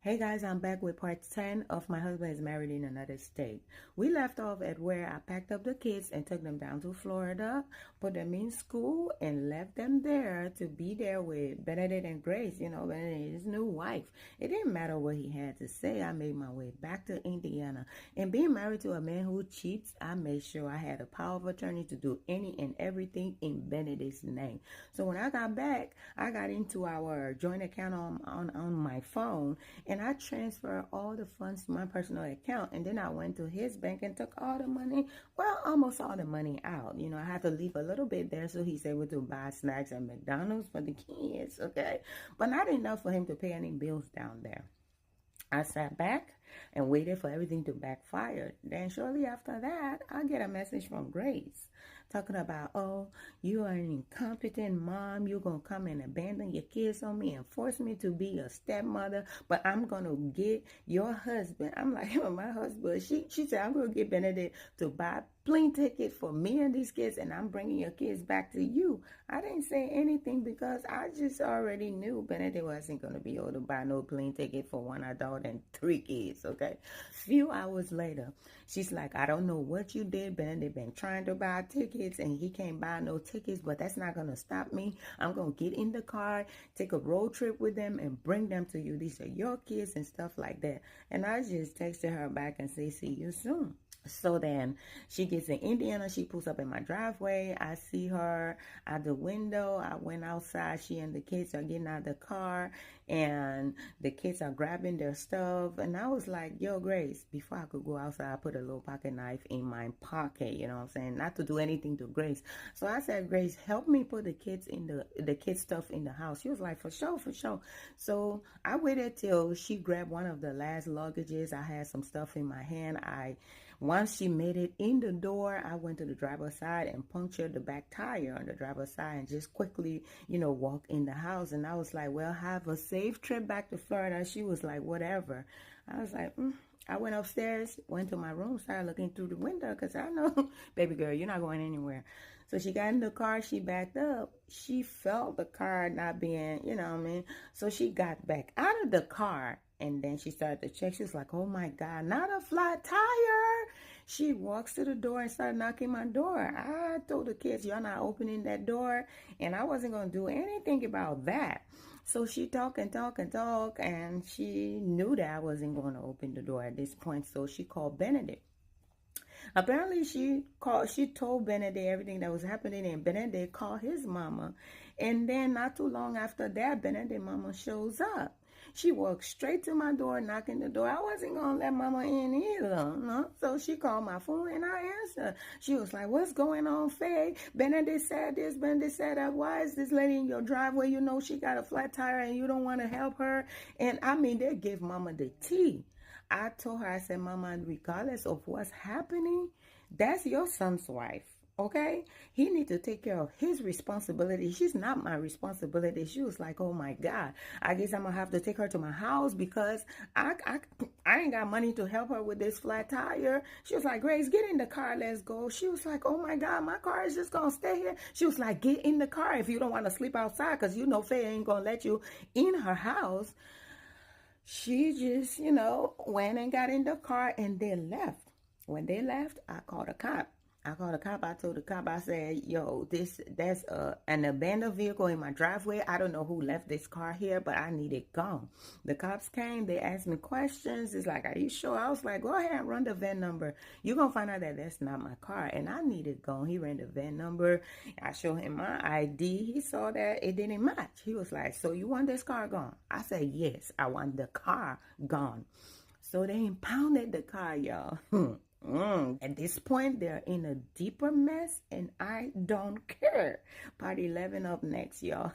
Hey guys, I'm back with part 10 of My Husband is Married in Another State. We left off at where I packed up the kids and took them down to Florida, put them in school, and left them there to be there with Benedict and Grace, Benedict, his new wife. It didn't matter what he had to say. I made my way back to Indiana. And being married to a man who cheats, I made sure I had a power of attorney to do any and everything in Benedict's name. So when I got back, I got into our joint account on my phone, and I transferred all the funds to my personal account, and then I went to his bank and took all the money, well, almost all the money out. I had to leave a little bit there so he's able to buy snacks at McDonald's for the kids, okay? But not enough for him to pay any bills down there. I sat back and waited for everything to backfire. Then shortly after that, I get a message from Grace talking about, oh, you are an incompetent mom. You're going to come and abandon your kids on me and force me to be a stepmother, but I'm going to get your husband. I'm like, my husband. She said, I'm going to get Benedict to buy plane ticket for me and these kids, and I'm bringing your kids back to you. I didn't say anything because I just already knew Benedict wasn't going to be able to buy no plane ticket for one adult and 3 kids, okay? Few hours later, she's like, I don't know what you did. Benedict been trying to buy tickets, and he can't buy no tickets, but that's not going to stop me. I'm going to get in the car, take a road trip with them, and bring them to you. These are your kids and stuff like that. And I just texted her back and say, see you soon. So then she gets in Indiana. She pulls up in my driveway. I see her out the window. I went outside. She and the kids are getting out of the car, and the kids are grabbing their stuff. And I was like, yo, Grace, before I could go outside, I put a little pocket knife in my pocket, you know what I'm saying? Not to do anything to Grace. So I said, Grace, help me put the kids in the kids' stuff in the house. She was like, for sure, for sure. So I waited till she grabbed one of the last luggages. I had some stuff in my hand. Once she made it in the door, I went to the driver's side and punctured the back tire on the driver's side and just quickly, walk in the house. And I was like, well, have a safe trip back to Florida. She was like, whatever. I was like, I went upstairs, went to my room, started looking through the window because I know, baby girl, you're not going anywhere. So she got in the car, she backed up. She felt the car not being, So she got back out of the car. And then she started to check. She was like, oh, my God, not a flat tire. She walks to the door and started knocking my door. I told the kids, y'all not opening that door. And I wasn't going to do anything about that. So she talked and talked and talked. And she knew that I wasn't going to open the door at this point. So she called Benedict. Apparently, she told Benedict everything that was happening, and Benedict called his mama. And then not too long after that, Benedict's mama shows up. She walked straight to my door, knocking the door. I wasn't going to let mama in either. No? So she called my phone, and I answered. She was like, what's going on, Faye? Benedict said this, Benedict said that. Why is this lady in your driveway? You know she got a flat tire, and you don't want to help her. And, they give mama the tea. I told her, I said, Mama, regardless of what's happening, that's your son's wife, okay? He needs to take care of his responsibility. She's not my responsibility. She was like, oh, my God, I guess I'm going to have to take her to my house because I ain't got money to help her with this flat tire. She was like, Grace, get in the car. Let's go. She was like, oh, my God, my car is just going to stay here. She was like, get in the car if you don't want to sleep outside because Faye ain't going to let you in her house. She just, went and got in the car and they left. When they left, I called a cop. I told the cop, I said, yo, that's an abandoned vehicle in my driveway. I don't know who left this car here, but I need it gone. The cops came. They asked me questions. It's like, are you sure? I was like, go ahead and run the VIN number. You're going to find out that that's not my car, and I need it gone. He ran the VIN number. I showed him my ID. He saw that it didn't match. He was like, so you want this car gone? I said, yes, I want the car gone. So they impounded the car, y'all. At this point, they're in a deeper mess, and I don't care. Part 11 up next, y'all.